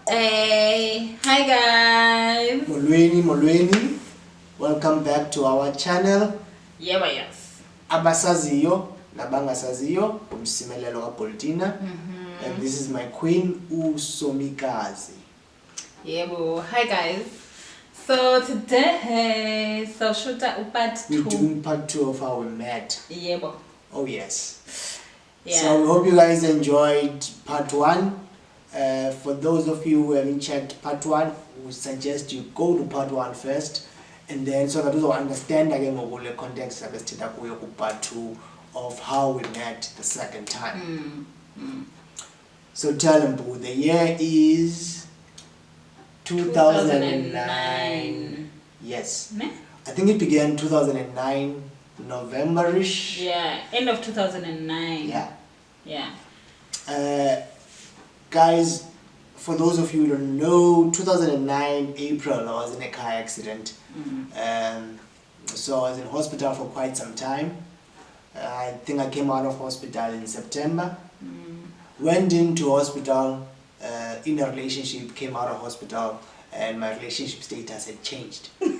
Hey, hi guys. Molweni. Welcome back to our channel. Yeah, yes. Abasaziyo, nabangasaziyo, umsimelelo kaBoltina. And this is my queen, Somi. Yeah, hi guys. So today, shoot part 2. We're doing part 2 of how we met. Yeah. Oh yes. Yeah. So we hope you guys enjoyed part 1. For those of you who haven't checked part 1, we suggest you go to part 1 first, and then so that you understand again the context of part 2 of how we met the second time. So tell them, Boo, the year is 2009. Yes. Ne? I think it began 2009, November-ish. Yeah, end of 2009. Yeah. Guys, for those of you who don't know, 2009 April I was in a car accident. So I was in hospital for quite some time. I think I came out of hospital in September. Went into hospital in a relationship, came out of hospital, and my relationship status had changed. So I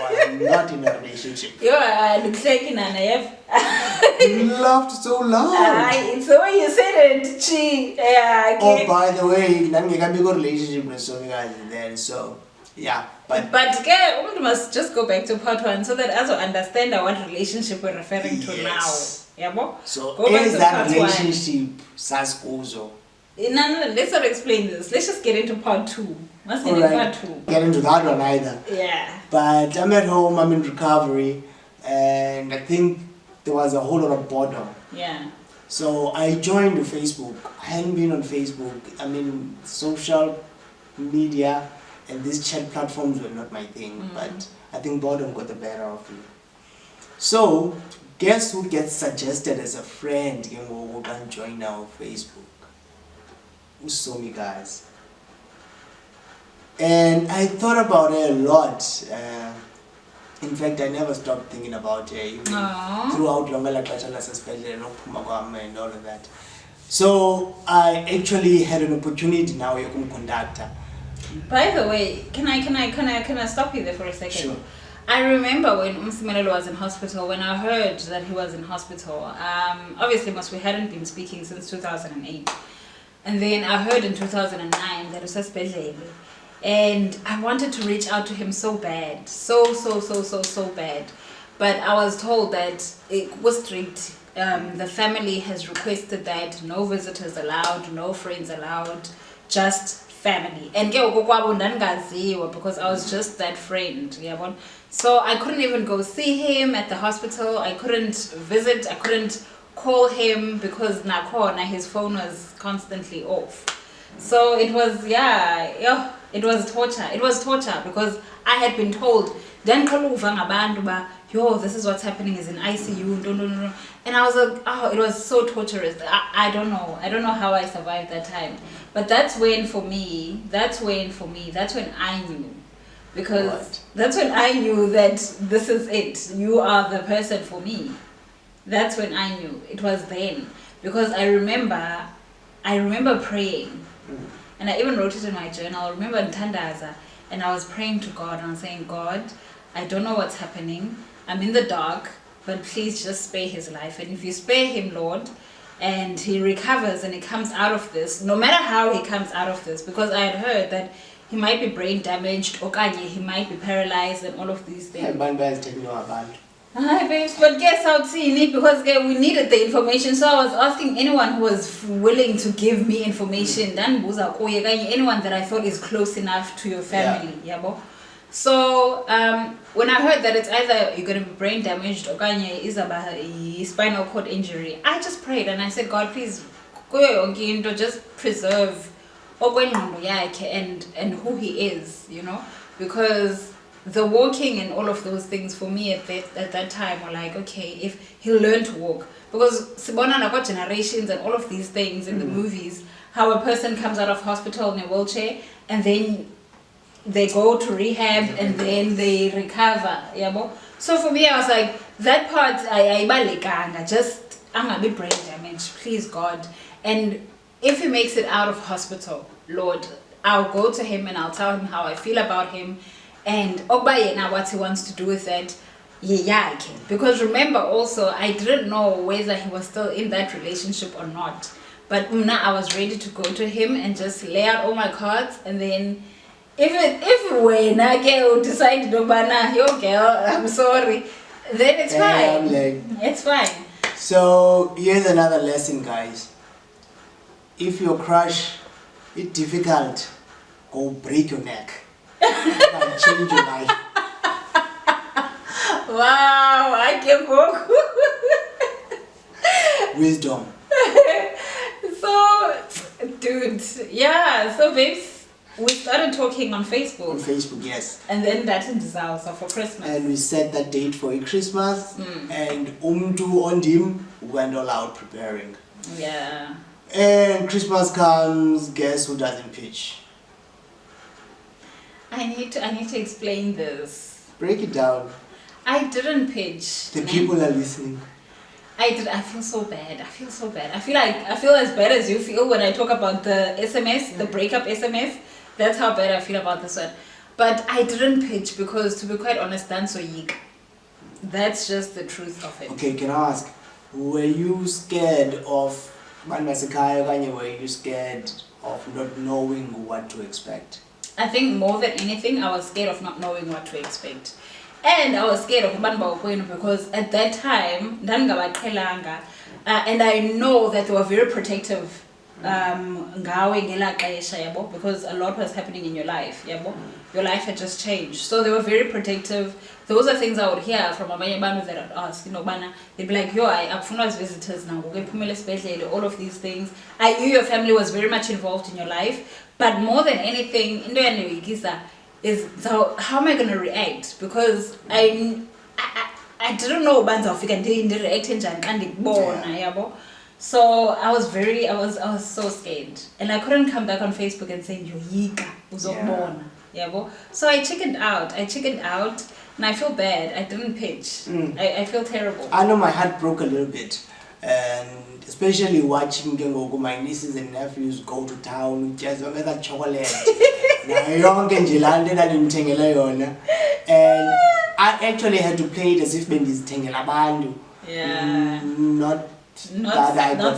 was not in a relationship. You look like in an You laughed so loud. it's the way you said it, Chi. Yeah, okay. Oh, by the way, I'm going to be a relationship with Somi guys then, so yeah. But we must just go back to part 1 so that as we understand what relationship we're referring to now. Yeah, so go back is to that part relationship Saskuzo? No, let's not explain this. Let's just get into part 2. Let's get into part 2. Get into that one either. Yeah. But I'm at home, I'm in recovery, and I think there was a whole lot of boredom. Yeah. So I joined Facebook. I hadn't been on Facebook. I mean, social media and these chat platforms were not my thing, but I think boredom got the better of me. So, guess who gets suggested as a friend who can join our Facebook? Somi guys. And I thought about her a lot. In fact, I never stopped thinking about her even throughout longer and all of that. So I actually had an opportunity now to conduct her. By the way, can I stop you there for a second? Sure. I remember when Umsimelelo was in hospital, when I heard that he was in hospital, obviously we hadn't been speaking since 2008. And then I heard in 2009 that it was special. And I wanted to reach out to him so bad. So bad. But I was told that it was strict. The family has requested that no visitors allowed, no friends allowed, just family. And because I was just that friend. So I couldn't even go see him at the hospital. I couldn't visit. I couldn't call him because his phone was constantly off. So it was it was torture. It was torture because I had been told then this is what's happening, is in ICU. No. And I was like, it was so torturous. I don't know how I survived that time. But that's when I knew. Because that's when I knew that this is it. You are the person for me. That's when I knew. It was then. Because I remember praying. And I even wrote it in my journal. I remember in Tandaza. And I was praying to God. And I was saying, God, I don't know what's happening. I'm in the dark. But please just spare his life. And if you spare him, Lord, and he recovers and he comes out of this, no matter how he comes out of this, because I had heard that he might be brain damaged, or he might be paralyzed, and all of these things. Hi babes, but guess how it because we needed the information, so I was asking anyone who was willing to give me information. Then anyone that I thought is close enough to your family. So when I heard that it's either you're going to be brain damaged or is about a spinal cord injury, I just prayed and I said, God, please just preserve and who he is, because the walking and all of those things for me at that time were like, okay, if he'll learn to walk, because Sibona got generations and all of these things in the movies, how a person comes out of hospital in a wheelchair and then they go to rehab and then they recover. So for me, I was like, that part I just I'm a bit brain damaged, please God. And if he makes it out of hospital, Lord, I'll go to him and I'll tell him how I feel about him, and now what he wants to do with it. Yeah, I can. Because remember also, I didn't know whether he was still in that relationship or not. But now I was ready to go to him and just lay out all my cards, and then if when I get decide to yo girl, I'm sorry, then it's fine. It's fine. So here's another lesson, guys. If your crush is difficult, go break your neck. And change your life. Wow, I can go. Wisdom. So, dude, yeah. So, babes, we started talking on Facebook. On Facebook, yes. And then that is also for Christmas. And we set that date for a Christmas. And Umtu on him went all out preparing. Yeah. And Christmas comes, guess who doesn't pitch? I need to explain this. Break it down. I didn't pitch. The people are listening. I feel so bad. I feel as bad as you feel when I talk about the SMS, the breakup SMS. That's how bad I feel about this one. But I didn't pitch because, to be quite honest, that's so yik. That's just the truth of it. Okay, can I ask, were you scared of were you scared of not knowing what to expect? I think more than anything, I was scared of not knowing what to expect. And I was scared of because at that time, and I know that they were very protective because a lot was happening in your life. Your life had just changed. So they were very protective. Those are things I would hear from abanye bantu that I'd ask, they'd be like, yo, I'm as visitors now, all of these things. I knew your family was very much involved in your life, but more than anything, is how am I going to react? Because I didn't know banza ufika react njani. So I was so scared, and I couldn't come back on Facebook and say yoyika uzokubona. So I chickened out, and I feel bad. I didn't pitch. I feel terrible. I know my heart broke a little bit, and especially watching my nieces and nephews go to town, just that chocolate. And I actually had to play it as if bendizithengela abantu. Yeah. Not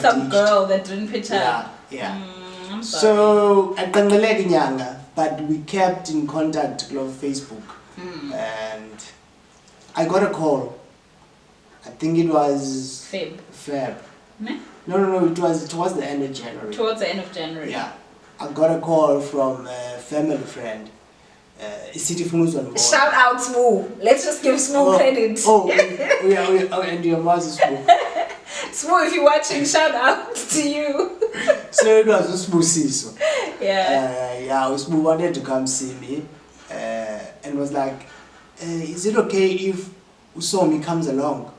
some girl that didn't pitch up. Yeah. I'm sorry. So but we kept in contact on Facebook. And I got a call. I think it was Feb. No, it was towards the end of January. Towards the end of January. Yeah. I got a call from a family friend. Shout out Smo. Let's just give Smo credit. And your mother Smo. Smo, if you're watching, shout out to you. So it was Smo Siso. Yeah. Smo wanted to come see me. And was like, is it okay if Somi comes along?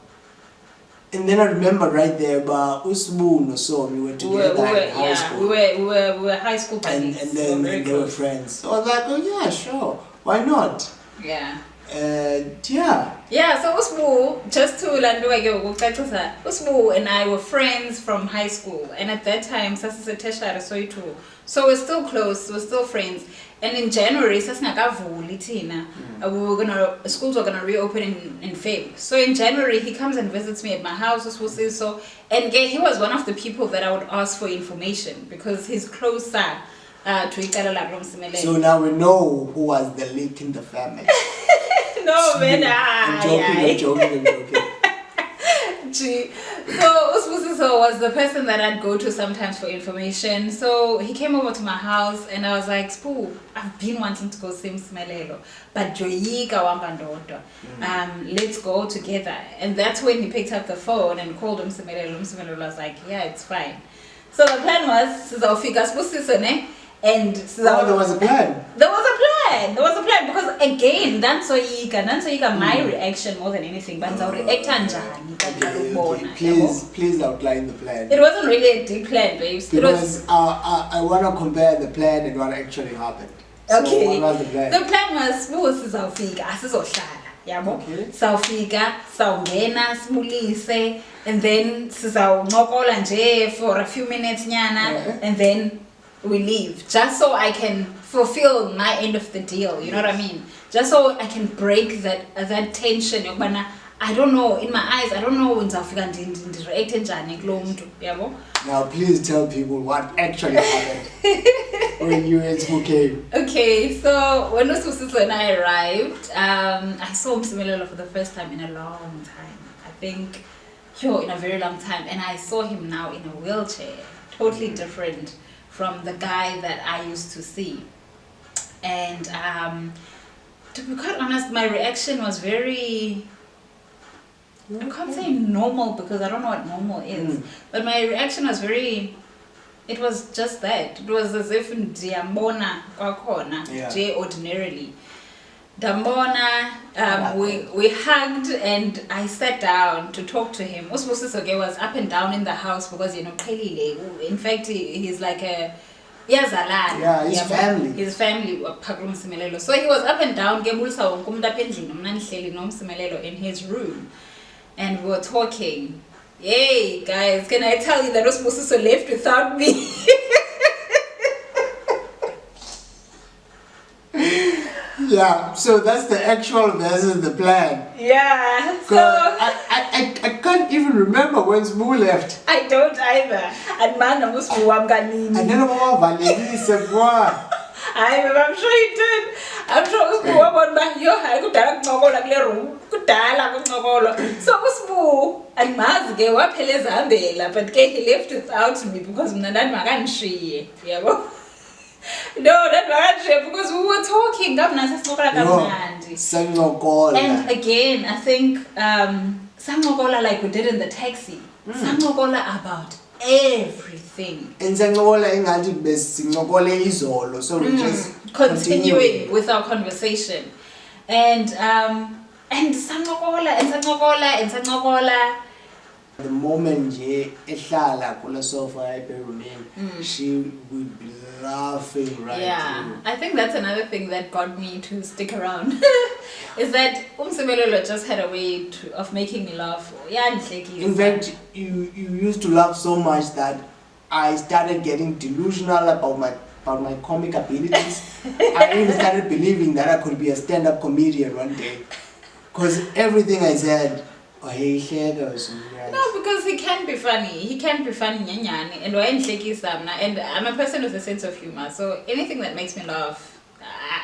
And then I remember right there, but Usbu and Somi were together in high school. We were high school buddies. And then they were friends. So I was like, oh yeah, sure. Why not? Yeah. Yeah, so Usbu, just to Usbu and I were friends from high school. And at that time, so we're still close, we're still friends. And in January, schools were gonna reopen in Feb. So in January, he comes and visits me at my house. And he was one of the people that I would ask for information because he's closer to Ikarala Romsimele. So now we know who was the leak in the family. No, man, I'm joking. So Usbusiso was the person that I'd go to sometimes for information. So he came over to my house and I was like, Spoo, I've been wanting to go see Msimelelo, but Joyika Wambandodo. Let's go together. And that's when he picked up the phone and called Msimelelo. Msimelelo was like, yeah, it's fine. So the plan was Sizawufika Sbusiso ne. And there was a plan. There was a plan because again, that's my reaction more than anything. But please outline the plan. It wasn't really a deep plan, babes. Because I want to compare the plan and what actually happened. Okay. So what was the plan? The plan was yabo. Okay. Sawfika, sawungena, simulise, and then sizawuncokola nje for a few minutes nyana, and then we leave. Just so I can fulfill my end of the deal, you know what I mean? Just so I can break that tension yokubana I don't know, in my eyes, I don't know when ndizawufika ndireact njani kulo mntu, yabo. Now please tell people what actually happened when you and Smu came. Okay, so when Usibusiso and I arrived, I saw Msimelelo for the first time in a long time. I think, in a very long time. And I saw him now in a wheelchair, totally different from the guy that I used to see. And to be quite honest, my reaction was very... I can't say normal because I don't know what normal is. But my reaction was very... It was just that. It was as if ndiyambona kwakhona, nje ordinarily. Ndambona, we hugged and I sat down to talk to him. Usibusiso was up and down in the house because, qhelile. In fact, he's like a... Yeah, his family. His family so he was up and down in his room, and we were talking. Hey guys, can I tell you that Usibusiso left without me? Yeah, so that's the actual versus the plan. Yeah, so I can't even remember when Smu left. I don't either. And man, And then I'm sure he did. I'm sure Usbu wabona yo hayi kudala kuncokola kule room. Kudala kuncokola. So Usbu and mazi ke waphela ezihambela, but ke he left without me because mina ndandinganishiye. Yabo. No, because we were talking. And again, I think Sangokola like we did in the taxi. Sangokola about everything. And Sangokola so we just continuing with our conversation. And Sangokola. The moment ehlala kula sofa she would be laughing right through. I think that's another thing that got me to stick around. Is that Msimelelo just had a way of making me laugh. In fact, you used to laugh so much that I started getting delusional about my comic abilities. I even started believing that I could be a stand-up comedian one day. Because everything I said, no, because he can be funny. He can be funny, and I'm a person with a sense of humor. So anything that makes me laugh,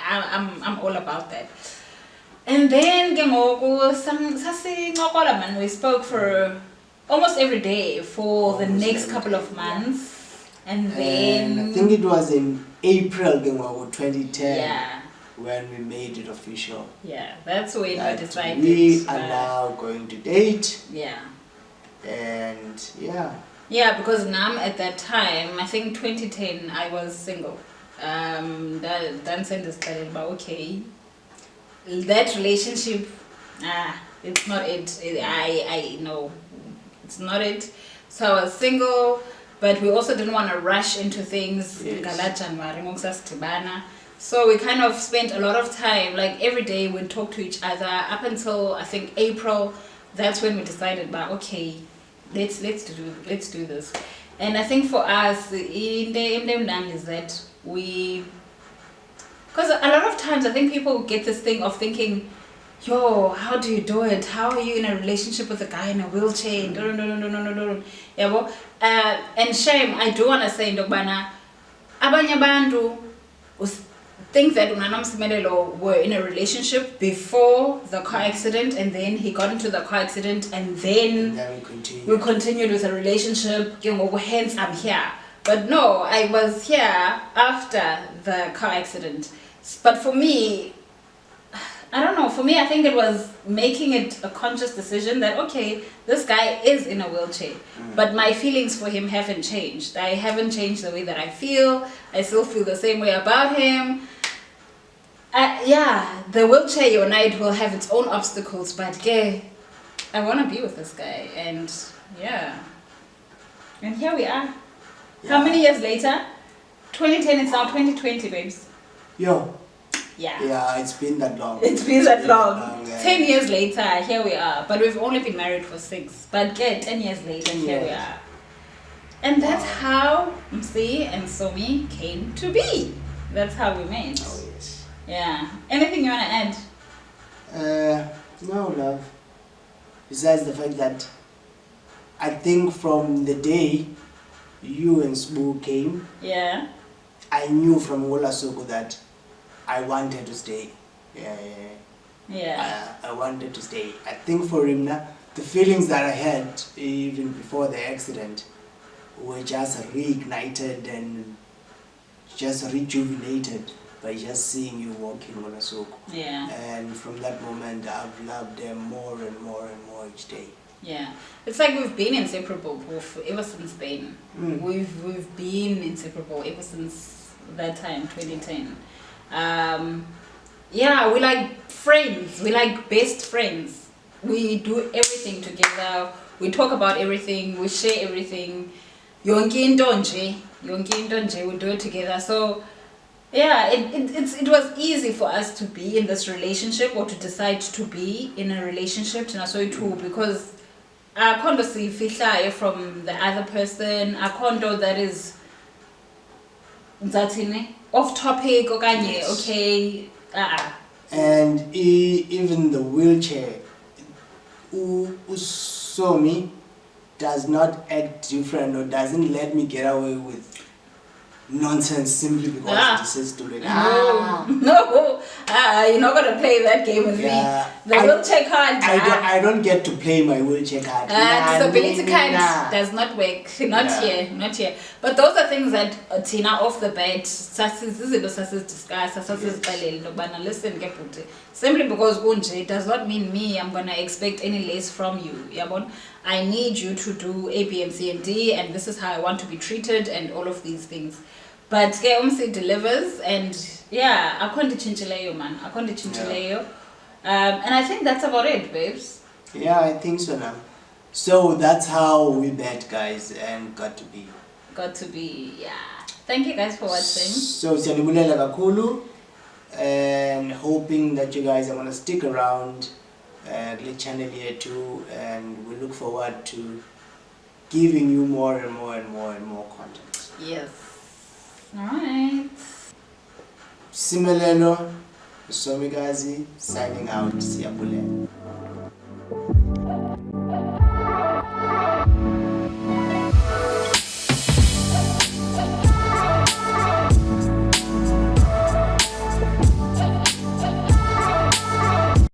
I'm all about that. And then we spoke for almost every day for the next couple of months, and then I think it was in April 2010. Yeah. When we made it official. Yeah, that's when we decided. We are now going to date. Yeah. And yeah. Yeah, because now at that time, I think 2010, I was single. That sentence started about okay. That relationship, it's not it. I know, it's not it. So I was single, but we also didn't want to rush into things. So we kind of spent a lot of time, like every day we'd talk to each other up until I think April. That's when we decided, but okay, let's do this. And I think for us, in the is that because a lot of times I think people get this thing of thinking, yo, how do you do it? How are you in a relationship with a guy in a wheelchair? No. Yeah, and shame, I do want to say, ndokubana abanye abantu think that Unana Msimelelo were in a relationship before the car accident, and then he got into the car accident, and then we continued with a relationship, hence I'm here. But no, I was here after the car accident. But for me, I don't know, for me I think it was making it a conscious decision that okay, this guy is in a wheelchair, but my feelings for him haven't changed. I haven't changed the way that I feel. I still feel the same way about him. Yeah, the wheelchair unite will have its own obstacles, but I want to be with this guy, and yeah. And here we are. Yeah. How many years later? 2010, it's now 2020, babes. Yo, Yeah, it's been that long. It's been that long. 10 yeah. years later, here we are. But we've only been married for 6. But yeah, 10 years later, here we are. And that's how Msi and Somi came to be. That's how we met. Oh yes. Yeah. Anything you want to add? No, love. Besides the fact that I think from the day you and Sbu came, Yeah. I knew from Wolasoko that I wanted to stay. I wanted to stay. I think for him now, the feelings that I had even before the accident were just reignited and just rejuvenated by just seeing you walking on a souk. Yeah. And from that moment, I've loved them more and more and more each day. Yeah. It's like we've been inseparable ever since then. We've been inseparable ever since that time, 2010. Yeah, we're like friends. We're like best friends. We do everything together. We talk about everything. We share everything. Yonke into nje, we do it together. So yeah, it was easy for us to be in this relationship or to decide to be in a relationship too, because I can't see fihlayo from the other person. I can't know that is off topic okanye okay. And even the wheelchair, Somi does not act different or doesn't let me get away with nonsense simply because it says to it. No, you're not gonna play that game with me. The wheelchair card. I don't get to play my wheelchair card. Disability card does not work. Not here. But those are things that Tina off the bat discuss. Listen, simply because it does not mean me I'm gonna expect any less from you. I need you to do A, B, and C, and D, and this is how I want to be treated, and all of these things. But Umsi delivers, and yeah, I can't change man. I can't change and I think that's about it, babes. Yeah, I think so now. So that's how we met, guys, and got to be. Yeah. Thank you guys for watching. So siyanubulela kakhulu, and hoping that you guys are gonna stick around the channel here too, and we look forward to giving you more and more and more and more content. Yes. Alright. Simelelo, Somi Gazi, signing out. Siyabule.